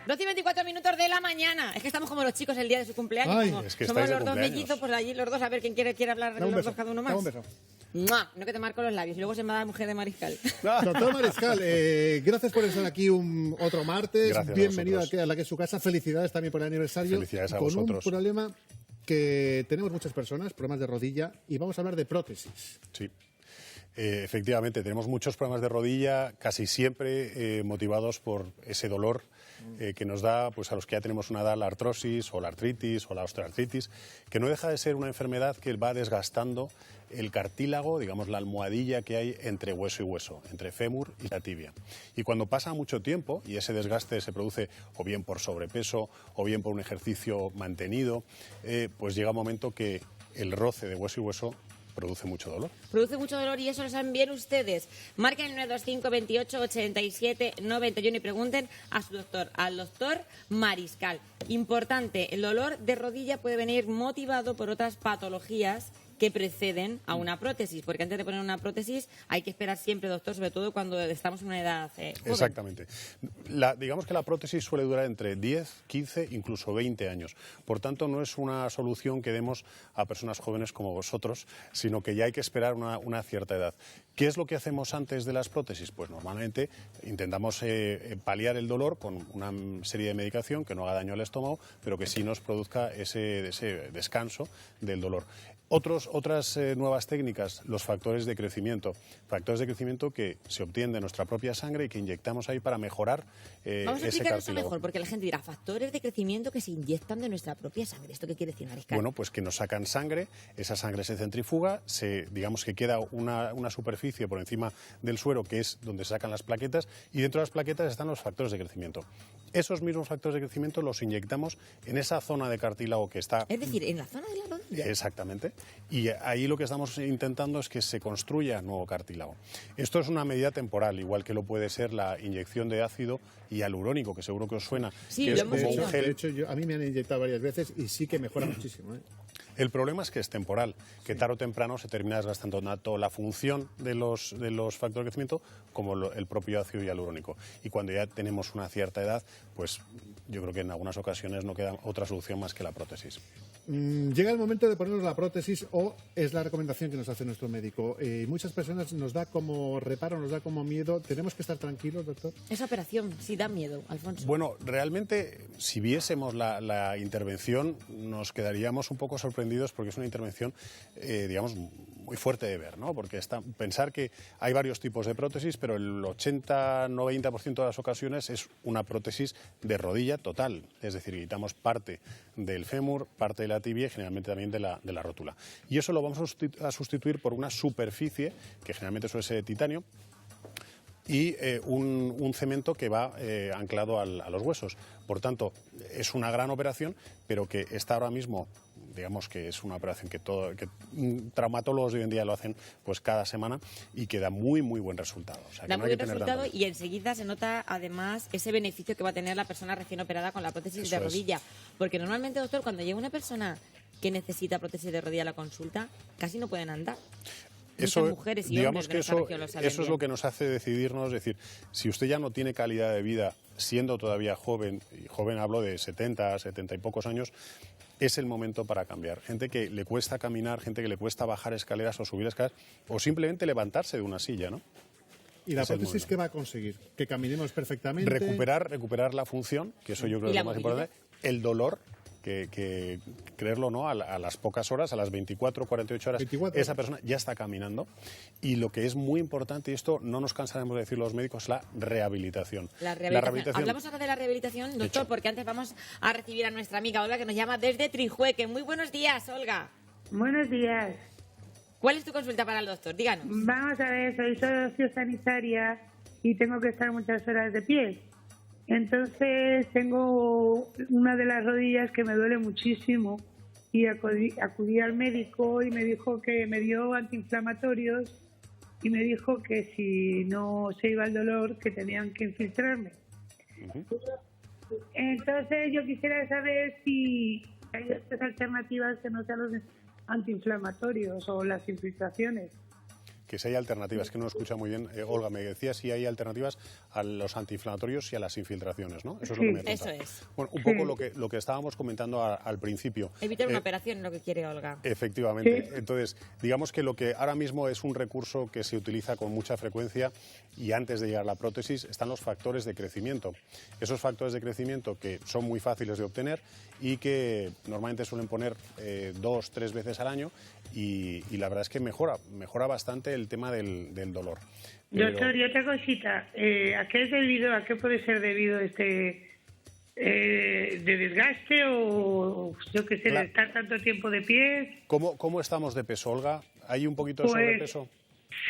12:24 de la mañana. Es que estamos como los chicos el día de su cumpleaños. Ay, como es que somos estáis de los dos cumpleaños. mellizos, pues allí los dos a ver quién quiere hablar Da un los beso. dos cada uno Da más. un beso. ¡Mua! No que te marco los labios y luego se me da la mujer de mariscal. Doctor Mariscal, gracias por estar aquí otro martes. Gracias a Bienvenido vosotros. a la que es su casa. Felicidades también por el aniversario. Felicidades a con vosotros. un problema que tenemos muchas personas, problemas de rodilla, y vamos a hablar de prótesis. Sí. Efectivamente, tenemos muchos problemas de rodilla, casi siempre motivados por ese dolor que nos da pues, a los que ya tenemos una edad la artrosis o la artritis o la osteoartritis, que no deja de ser una enfermedad que va desgastando el cartílago, digamos la almohadilla que hay entre hueso y hueso, entre fémur y la tibia. Y cuando pasa mucho tiempo, y ese desgaste se produce o bien por sobrepeso o bien por un ejercicio mantenido, pues llega un momento que el roce de hueso y hueso produce mucho dolor. Produce mucho dolor y eso lo saben bien ustedes. Marquen el 925 28 87 91 y pregunten a su doctor, al doctor Mariscal. Importante, el dolor de rodilla puede venir motivado por otras patologías que preceden a una prótesis, porque antes de poner una prótesis hay que esperar siempre, doctor, sobre todo cuando estamos en una edad joven. Exactamente. Digamos que la prótesis suele durar entre 10, 15, incluso 20 años. Por tanto, no es una solución que demos a personas jóvenes como vosotros, sino que ya hay que esperar una cierta edad. ¿Qué es lo que hacemos antes de las prótesis? Pues normalmente intentamos paliar el dolor con una serie de medicación que no haga daño al estómago, pero que sí nos produzca ese descanso del dolor. Otras nuevas técnicas, los factores de crecimiento. Factores de crecimiento que se obtienen de nuestra propia sangre y que inyectamos ahí para mejorar Vamos a ese explicar eso cartílago. mejor, porque la gente dirá, factores de crecimiento que se inyectan de nuestra propia sangre. ¿Esto qué quiere decir, Mariscal? Bueno, pues que nos sacan sangre, esa sangre se centrifuga, digamos que queda una superficie por encima del suero que es donde se sacan las plaquetas y dentro de las plaquetas están los factores de crecimiento. Esos mismos factores de crecimiento los inyectamos en esa zona de cartílago que está... Es decir, en la zona de la rodilla. Exactamente. Y ahí lo que estamos intentando es que se construya nuevo cartílago. Esto es una medida temporal, igual que lo puede ser la inyección de ácido hialurónico, que seguro que os suena, Sí, que lo es hemos como oído. un gel. De hecho, a mí me han inyectado varias veces y sí que mejora muchísimo. El problema es que es temporal, que tarde o temprano se termina desgastando tanto la función de los factores de crecimiento como el propio ácido hialurónico. Y cuando ya tenemos una cierta edad, pues yo creo que en algunas ocasiones no queda otra solución más que la prótesis. Llega el momento de ponernos la prótesis o es la recomendación que nos hace nuestro médico. Muchas personas nos da como reparo, nos da como miedo. ¿Tenemos que estar tranquilos, doctor? Esa operación sí da miedo, Alfonso. Bueno, realmente, si viésemos la intervención, nos quedaríamos un poco sorprendidos porque es una intervención, digamos, muy fuerte de ver, ¿no? Porque pensar que hay varios tipos de prótesis, pero el 80-90% de las ocasiones es una prótesis de rodilla total. Es decir, quitamos parte del fémur, parte de la tibia y generalmente también de la rótula. Y eso lo vamos a sustituir por una superficie, que generalmente suele ser de titanio, y un cemento que va anclado a los huesos. Por tanto, es una gran operación, pero que está ahora mismo, digamos que es una operación que traumatólogos de hoy en día lo hacen pues cada semana y que da muy, muy buen resultado. O sea, que Da no muy hay buen que tener resultado tanto y enseguida se nota además ese beneficio que va a tener la persona recién operada con la prótesis de Eso es. rodilla. Porque normalmente, doctor, cuando llega una persona que necesita prótesis de rodilla a la consulta, casi no pueden andar. Muchas mujeres y digamos hombres de que nuestra región lo saben eso es bien. lo que nos hace decidirnos, es decir, si usted ya no tiene calidad de vida siendo todavía joven, y joven hablo de 70, 70 y pocos años, es el momento para cambiar. Gente que le cuesta caminar, gente que le cuesta bajar escaleras o subir escaleras, o simplemente levantarse de una silla, ¿no? ¿Y la Es el prótesis momento. qué va a conseguir? ¿Que caminemos perfectamente? Recuperar la función, que eso yo creo ¿Y que es la lo más movilidad? importante, el dolor, que creerlo o no, a las pocas horas, a las 24, 48 horas, 24 esa horas. persona ya está caminando. Y lo que es muy importante, y esto no nos cansaremos de decir los médicos, es la rehabilitación. La rehabilitación. Hablamos ahora de la rehabilitación, doctor, Hecho. porque antes vamos a recibir a nuestra amiga Olga, que nos llama desde Trijueque. Muy buenos días, Olga. Buenos días. ¿Cuál es tu consulta para el doctor? Díganos. Vamos a ver, soy sociosanitaria y tengo que estar muchas horas de pie. Entonces tengo una de las rodillas que me duele muchísimo y acudí al médico y me dijo que me dio antiinflamatorios y me dijo que si no se iba el dolor que tenían que infiltrarme. Entonces yo quisiera saber si hay otras alternativas que no sean los antiinflamatorios o las infiltraciones. que si hay alternativas, que no escucha muy bien, Olga, me decía si hay alternativas a los antiinflamatorios y a las infiltraciones, ¿no? Eso es lo que me Eso preguntaba. es. Bueno, un poco lo que estábamos comentando al principio. Evitar una operación es lo que quiere Olga. Efectivamente. Entonces, digamos que lo que ahora mismo es un recurso que se utiliza con mucha frecuencia y antes de llegar a la prótesis están los factores de crecimiento. Esos factores de crecimiento que son muy fáciles de obtener y que normalmente suelen poner 2, 3 veces al año y la verdad es que mejora bastante el tema del dolor. Pero... Doctor, y otra cosita, ¿a qué puede ser debido de desgaste o yo qué sé, de estar tanto tiempo de pie? ¿Cómo estamos de peso, Olga? ¿Hay un poquito de sobrepeso?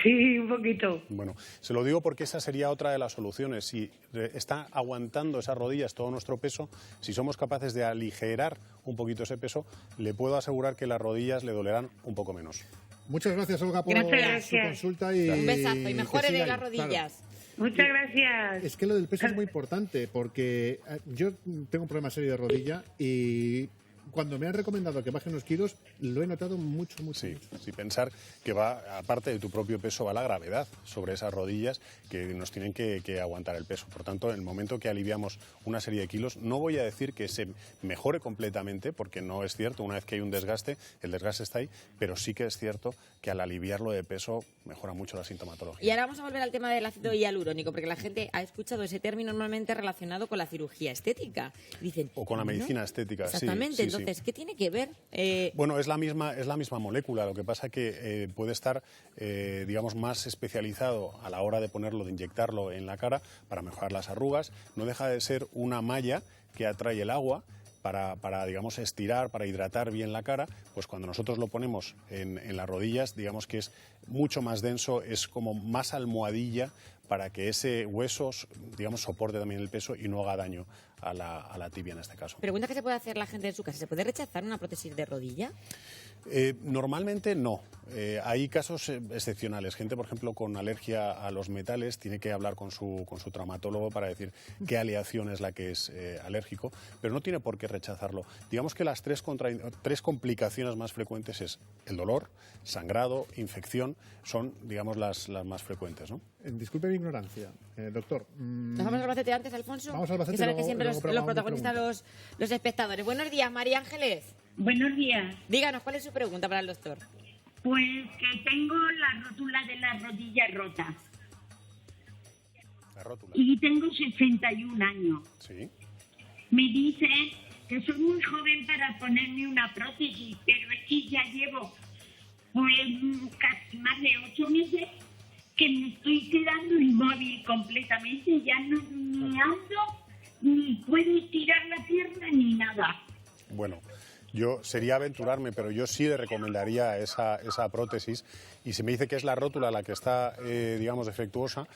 Sí, un poquito. Bueno, se lo digo porque esa sería otra de las soluciones. Si está aguantando esas rodillas todo nuestro peso, si somos capaces de aligerar un poquito ese peso, le puedo asegurar que las rodillas le dolerán un poco menos. Muchas gracias, Olga, por Gracias. su consulta. Y Un besazo y mejore que de sigan, las rodillas. claro. Muchas gracias. Es que lo del peso es muy importante porque yo tengo un problema serio de rodilla y cuando me han recomendado que baje unos kilos, lo he notado mucho. Sí, pensar que va, aparte de tu propio peso, va la gravedad sobre esas rodillas que nos tienen que aguantar el peso. Por tanto, en el momento que aliviamos una serie de kilos, no voy a decir que se mejore completamente, porque no es cierto, una vez que hay un desgaste, el desgaste está ahí, pero sí que es cierto que al aliviarlo de peso mejora mucho la sintomatología. Y ahora vamos a volver al tema del ácido hialurónico, porque la gente ha escuchado ese término normalmente relacionado con la cirugía estética. Dicen, o con la medicina estética, exactamente, sí. Entonces, ¿qué tiene que ver? Bueno, es la misma molécula, lo que pasa que puede estar, digamos, más especializado a la hora de ponerlo, de inyectarlo en la cara para mejorar las arrugas. No deja de ser una malla que atrae el agua para digamos, estirar, para hidratar bien la cara. Pues cuando nosotros lo ponemos en las rodillas, digamos que es mucho más denso, es como más almohadilla para que ese hueso, digamos, soporte también el peso y no haga daño a la tibia en este caso. Pregunta que se puede hacer la gente en su casa. ¿Se puede rechazar una prótesis de rodilla? Normalmente no. Hay casos excepcionales. Gente, por ejemplo, con alergia a los metales tiene que hablar con su traumatólogo para decir qué aleación es la que es alérgico, pero no tiene por qué rechazarlo. Digamos que las tres complicaciones más frecuentes es el dolor, sangrado, infección, son, digamos, las más frecuentes, ¿no? Disculpe mi ignorancia, doctor. ¿Nos vamos al Albacete antes, Alfonso? Vamos al Albacete Que sabe y que siempre luego los protagonistas, los espectadores. Buenos días, María Ángeles. Buenos días. Díganos, ¿cuál es su pregunta para el doctor? Pues que tengo la rótula de la rodilla rota. La rótula. Y tengo 61 años. Sí. Me dicen que soy muy joven para ponerme una prótesis, pero es que ya llevo pues casi más de 8 meses que me estoy quedando inmóvil completamente. Ya no ni ando, ni puedo estirar la pierna, ni nada. Bueno, yo sería aventurarme, pero yo sí le recomendaría esa prótesis. Y si me dice que es la rótula la que está, digamos, defectuosa,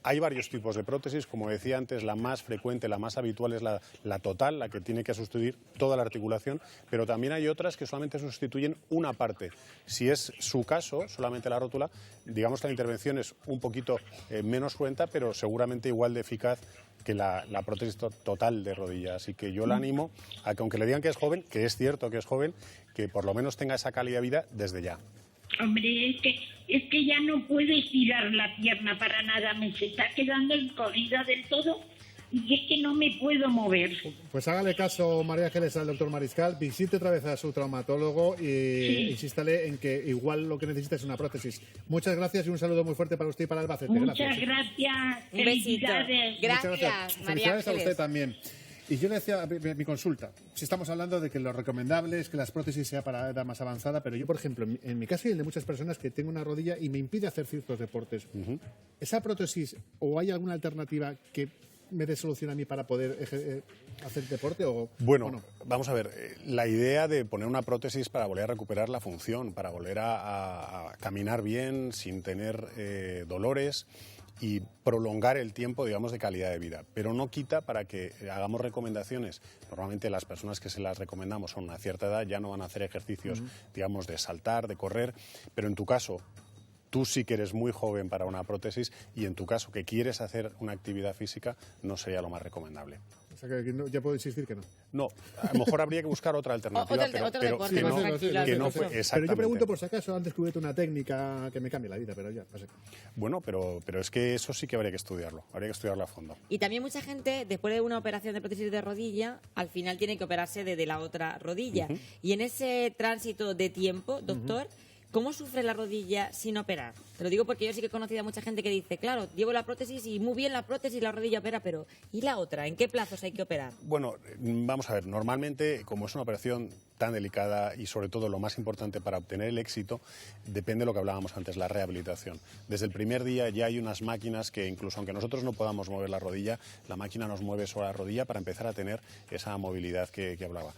hay varios tipos de prótesis. Como decía antes, la más frecuente, la más habitual es la total, la que tiene que sustituir toda la articulación, pero también hay otras que solamente sustituyen una parte. Si es su caso, solamente la rótula, digamos que la intervención es un poquito menos cruenta, pero seguramente igual de eficaz que la prótesis total de rodilla. Así que yo le animo a que, aunque le digan que es joven, que es cierto que es joven, que por lo menos tenga esa calidad de vida desde ya. Hombre, es que ya no puedo estirar la pierna para nada, me se está quedando encogida del todo y es que no me puedo mover. Pues hágale caso, María Ángeles, al doctor Mariscal, visite otra vez a su traumatólogo y insístale en que igual lo que necesita es una prótesis. Muchas gracias y un saludo muy fuerte para usted y para Albacete. Muchas gracias. Un besito. Felicidades. Gracias, Muchas gracias. María Felicidades a Ángeles. usted también. Y yo le decía mi consulta, si estamos hablando de que lo recomendable es que las prótesis sea para edad más avanzada, pero yo, por ejemplo, en mi caso y el de muchas personas que tengo una rodilla y me impide hacer ciertos deportes, ¿esa prótesis o hay alguna alternativa que me dé solución a mí para poder hacer deporte? Bueno, vamos a ver, la idea de poner una prótesis para volver a recuperar la función, para volver a caminar bien sin tener dolores y prolongar el tiempo, digamos, de calidad de vida. Pero no quita para que hagamos recomendaciones. Normalmente las personas que se las recomendamos son a cierta edad, ya no van a hacer ejercicios, digamos, de saltar, de correr, pero en tu caso, tú sí que eres muy joven para una prótesis y en tu caso que quieres hacer una actividad física no sería lo más recomendable. sea, que ya puedo insistir que no. No, a lo mejor habría que buscar otra alternativa, Otro pero deporte que más no, tranquilo, que no sí, fue sí. Pero exactamente. yo pregunto por si acaso han descubierto una técnica que me cambie la vida, pero ya, no sé. Bueno, pero es que eso sí que habría que estudiarlo a fondo. Y también mucha gente, después de una operación de prótesis de rodilla, al final tiene que operarse de la otra rodilla. Y en ese tránsito de tiempo, doctor, ¿cómo sufre la rodilla sin operar? Te lo digo porque yo sí que he conocido a mucha gente que dice, claro, llevo la prótesis y muy bien la prótesis, la rodilla opera, pero ¿y la otra? ¿En qué plazos hay que operar? Bueno, vamos a ver, normalmente, como es una operación tan delicada y sobre todo lo más importante para obtener el éxito, depende de lo que hablábamos antes, la rehabilitación. Desde el primer día ya hay unas máquinas que incluso aunque nosotros no podamos mover la rodilla, la máquina nos mueve sobre la rodilla para empezar a tener esa movilidad que hablaba.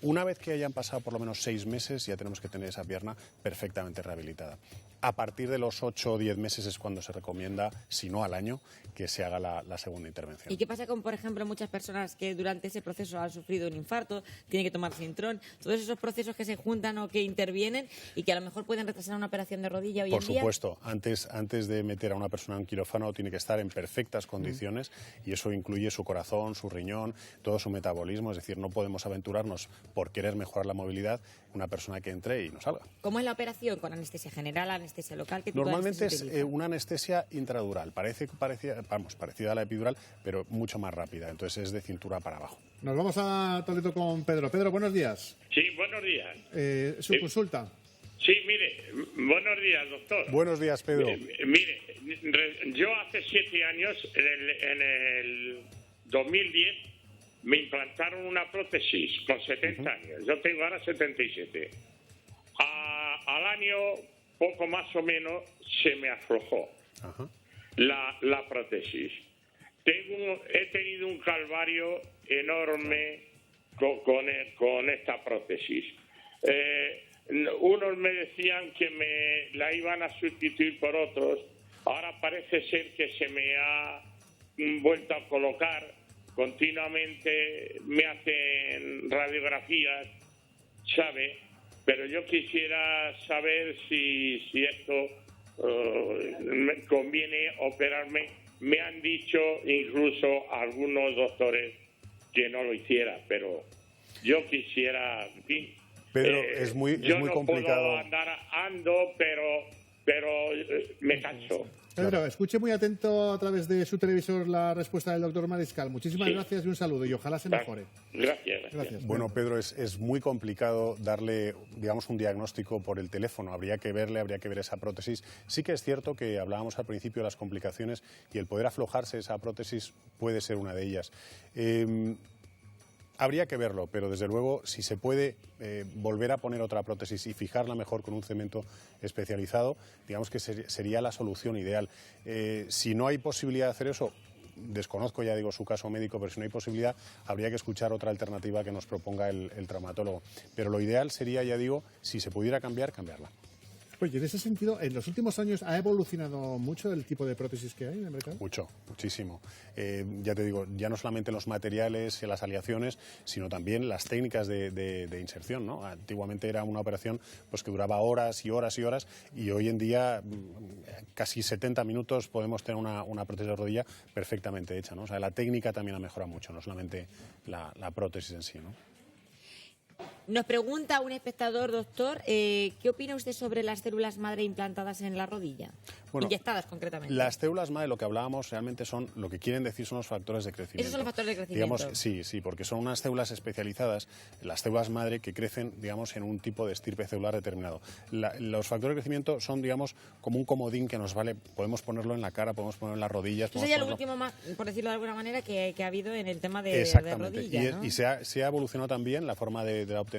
Una vez que hayan pasado por lo menos 6 meses ya tenemos que tener esa pierna perfectamente rehabilitada. A partir de los 8 o 10 meses es cuando se recomienda, si no al año, que se haga la segunda intervención. ¿Y qué pasa con, por ejemplo, muchas personas que durante ese proceso han sufrido un infarto, tienen que tomar Sintrón, todos esos procesos que se juntan o que intervienen y que a lo mejor pueden retrasar una operación de rodilla hoy en día? Por supuesto, antes de meter a una persona en un quirófano tiene que estar en perfectas condiciones y eso incluye su corazón, su riñón, todo su metabolismo, es decir, no podemos aventurarnos por querer mejorar la movilidad una persona que entre y no salga. ¿Cómo es la operación? ¿Con anestesia general, anestesia local? ¿Qué tipo de Normalmente anestesia es se utiliza? una anestesia intradural, parecida a la epidural, pero mucho más rápida, entonces es de cintura para abajo. Nos vamos a Toledo con Pedro. Pedro, buenos días. Sí, buenos días. Su consulta. Sí, mire, buenos días, doctor. Buenos días, Pedro. Mire, yo hace 7 años, en el 2010, me implantaron una prótesis con 70 años. Yo tengo ahora 77. Al año, poco más o menos, se me aflojó la prótesis. He tenido un calvario enorme con esta prótesis. Unos me decían que me la iban a sustituir por otros. Ahora parece ser que se me ha vuelto a colocar. Continuamente me hacen radiografías, ¿sabe? Pero yo quisiera saber si esto me conviene operarme. Me han dicho incluso algunos doctores que no lo hiciera, pero yo quisiera, en fin. Pedro, es muy complicado. Puedo ando, pero me canso. Pedro, escuche muy atento a través de su televisor la respuesta del doctor Mariscal. Muchísimas gracias y un saludo y ojalá se mejore. Gracias. Bueno, Pedro, es muy complicado darle, digamos, un diagnóstico por el teléfono. Habría que ver esa prótesis. Sí que es cierto que hablábamos al principio de las complicaciones y el poder aflojarse esa prótesis puede ser una de ellas. Habría que verlo, pero desde luego, si se puede volver a poner otra prótesis y fijarla mejor con un cemento especializado, digamos que sería la solución ideal. Si no hay posibilidad de hacer eso, desconozco, ya digo, su caso médico, pero si no hay posibilidad, habría que escuchar otra alternativa que nos proponga el traumatólogo. Pero lo ideal sería, ya digo, si se pudiera cambiarla. Pues en ese sentido, en los últimos años ha evolucionado mucho el tipo de prótesis que hay en el mercado. Muchísimo. Ya te digo, ya no solamente los materiales y las aleaciones, sino también las técnicas de inserción, ¿no? Antiguamente era una operación pues que duraba horas y horas y horas y hoy en día casi 70 minutos podemos tener una prótesis de rodilla perfectamente hecha, ¿no? O sea, la técnica también ha mejorado mucho, no solamente la prótesis en sí, ¿no? Nos pregunta un espectador, doctor, ¿qué opina usted sobre las células madre implantadas en la rodilla? Bueno, inyectadas concretamente. Las células madre, lo que hablábamos realmente son, lo que quieren decir son los factores de crecimiento. Esos son los factores de crecimiento. Digamos, sí, porque son unas células especializadas, las células madre que crecen, digamos, en un tipo de estirpe celular determinado. Los factores de crecimiento son, digamos, como un comodín que nos vale, podemos ponerlo en la cara, podemos ponerlo en las rodillas. Eso sería lo último más, por decirlo de alguna manera, que ha habido en el tema de rodilla, ¿no? Y se ha evolucionado también la forma de la obtención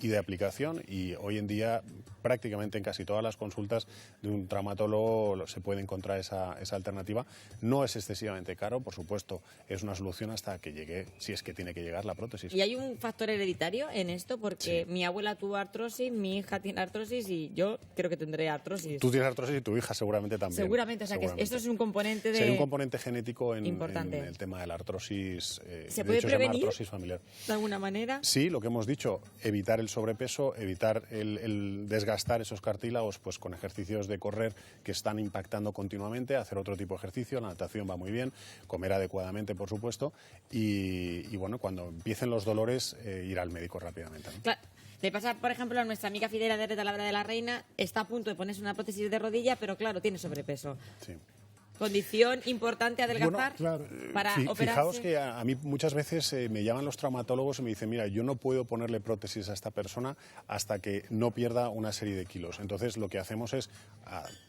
y de aplicación y hoy en día prácticamente en casi todas las consultas de un traumatólogo se puede encontrar esa alternativa. No es excesivamente caro, por supuesto, es una solución hasta que llegue, si es que tiene que llegar, la prótesis. ¿Y hay un factor hereditario en esto? Porque Sí. mi abuela tuvo artrosis, mi hija tiene artrosis y yo creo que tendré artrosis. Tú tienes artrosis y tu hija seguramente también. Seguramente, o sea que esto es un componente de... Sería un componente genético en importante. el tema de la artrosis. ¿Se de puede hecho, se llama prevenir? artrosis familiar. ¿De alguna manera? Sí, lo que hemos dicho, evitar el sobrepeso, evitar el desgastar esos cartílagos pues con ejercicios de correr que están impactando continuamente, hacer otro tipo de ejercicio, la natación va muy bien, comer adecuadamente, por supuesto, y bueno, cuando empiecen los dolores, ir al médico rápidamente, ¿no? Claro. Le pasa, por ejemplo, a nuestra amiga Fidela de Talabra de la Reina, está a punto de ponerse una prótesis de rodilla, pero claro, tiene sobrepeso. Sí. Condición importante adelgazar para operarse. Fijaos que a mí muchas veces me llaman los traumatólogos y me dicen, mira, yo no puedo ponerle prótesis a esta persona hasta que no pierda una serie de kilos. Entonces lo que hacemos es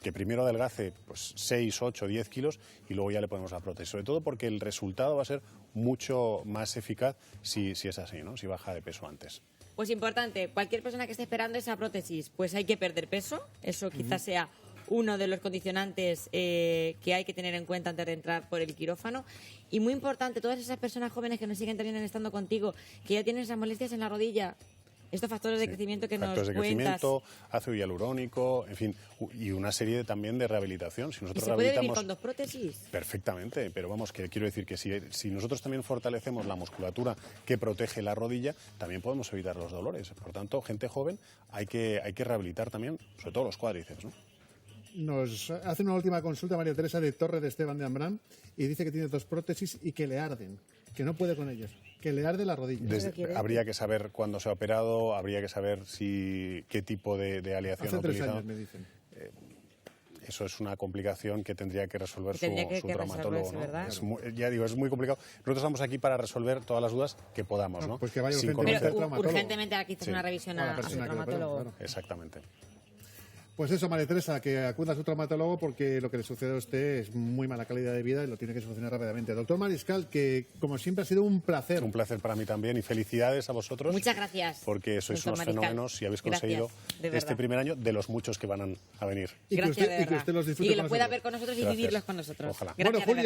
que primero adelgace pues 6, 8, 10 kilos y luego ya le ponemos la prótesis. Sobre todo porque el resultado va a ser mucho más eficaz si es así, ¿no? Si baja de peso antes. Pues importante, cualquier persona que esté esperando esa prótesis, pues hay que perder peso. Eso quizás sea uno de los condicionantes que hay que tener en cuenta antes de entrar por el quirófano. Y muy importante, todas esas personas jóvenes que nos siguen también estando contigo, que ya tienen esas molestias en la rodilla, estos factores de crecimiento que factores nos de cuentas. crecimiento, ácido hialurónico, en fin, y una serie también de rehabilitación. Si ¿Y nosotros se puede vivir rehabilitamos con 2 prótesis? perfectamente, pero vamos, que quiero decir que si nosotros también fortalecemos la musculatura que protege la rodilla, también podemos evitar los dolores. Por tanto, gente joven hay que rehabilitar también, sobre todo los cuádriceps, ¿no? Nos hace una última consulta María Teresa de Torre de Esteban de Ambrán y dice que tiene 2 prótesis y que le arden, que no puede con ellas, que le arde la rodilla. Habría que saber cuándo se ha operado, habría que saber qué tipo de aleación Hace ha 3 utilizado. años me dicen. Eso es una complicación que tendría que resolver Que tendría que su traumatólogo, resolverse, ¿no? ¿verdad? Ya digo, es muy complicado. Nosotros estamos aquí para resolver todas las dudas que podamos, ¿no? Pues que vaya Sin urgentemente conocer- al traumatólogo. Urgentemente aquí está Sí. una revisión O a la a su persona que lo opera, traumatólogo. claro. Exactamente. Pues eso, María Teresa, que acuda a su traumatólogo porque lo que le sucede a usted es muy mala calidad de vida y lo tiene que solucionar rápidamente. Doctor Mariscal, que como siempre ha sido un placer. Un placer para mí también y felicidades a vosotros. Muchas gracias. Porque sois doctor unos Mariscal. fenómenos y habéis Gracias, conseguido de verdad. este primer año de los muchos que van a venir. Y que Gracias, usted- de y que verdad. usted los disfrute Y que con lo pueda nosotros. ver con nosotros y Gracias. vivirlos con nosotros. Ojalá. Gracias, Bueno, de Julio, verdad.